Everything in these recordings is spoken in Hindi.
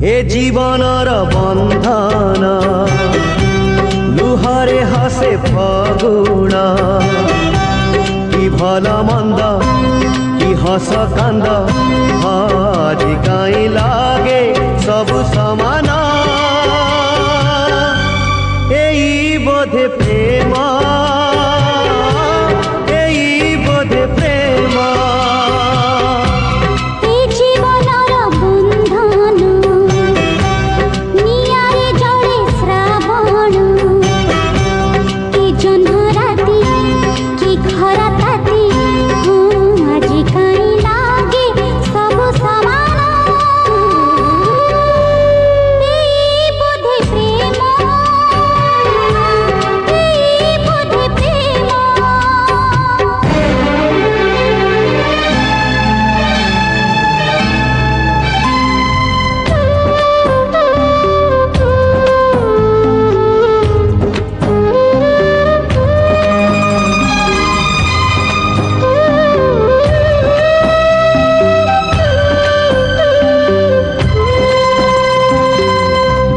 ए जीवनर बंधन लुहारे हसे फगुण कि भल मंद कि हस कांद आज कहीं लागे सब समान एई बोधे प्रेम एई बोधे प्रेम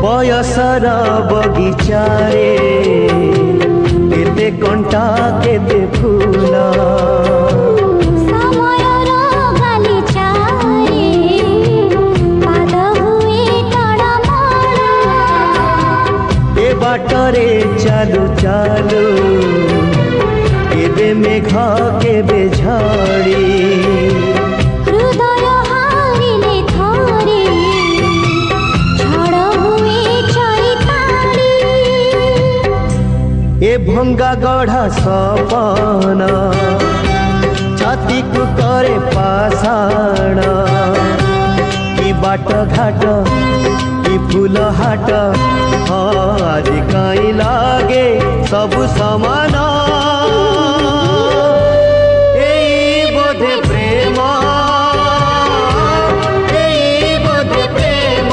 बयसर बगीचारे केते कंटा केते फूल समयर गालीचारे पाद हुए टड़मड़ ए बाटरे चालू चालू केबे मेघ केबे झाड़ी ए भंगा गढ़ा सपन छाती को करे पाषाण कि बाट घाट कि फूल हाट आज कहीं लागे सब समान एई बोधे प्रेम एई बोधे प्रेम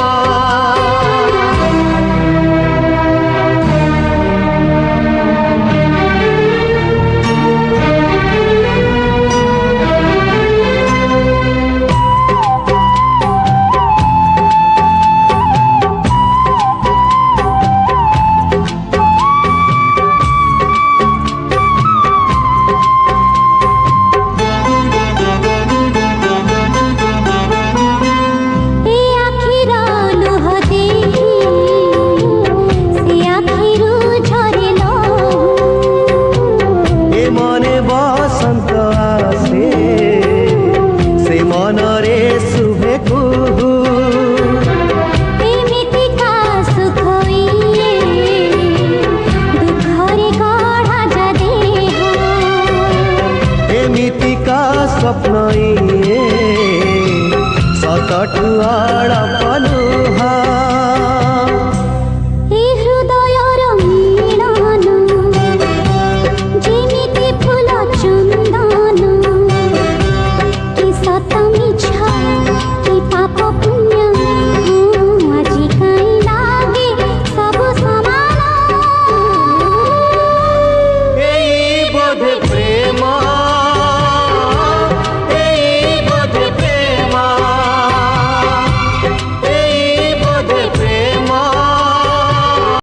बसंत आसे से मनरे शुभे कुहू एमिति का सुख दुखरे गढ़ा जा देह एमिति का स्वप्न सतठुआड़ा पनुहा।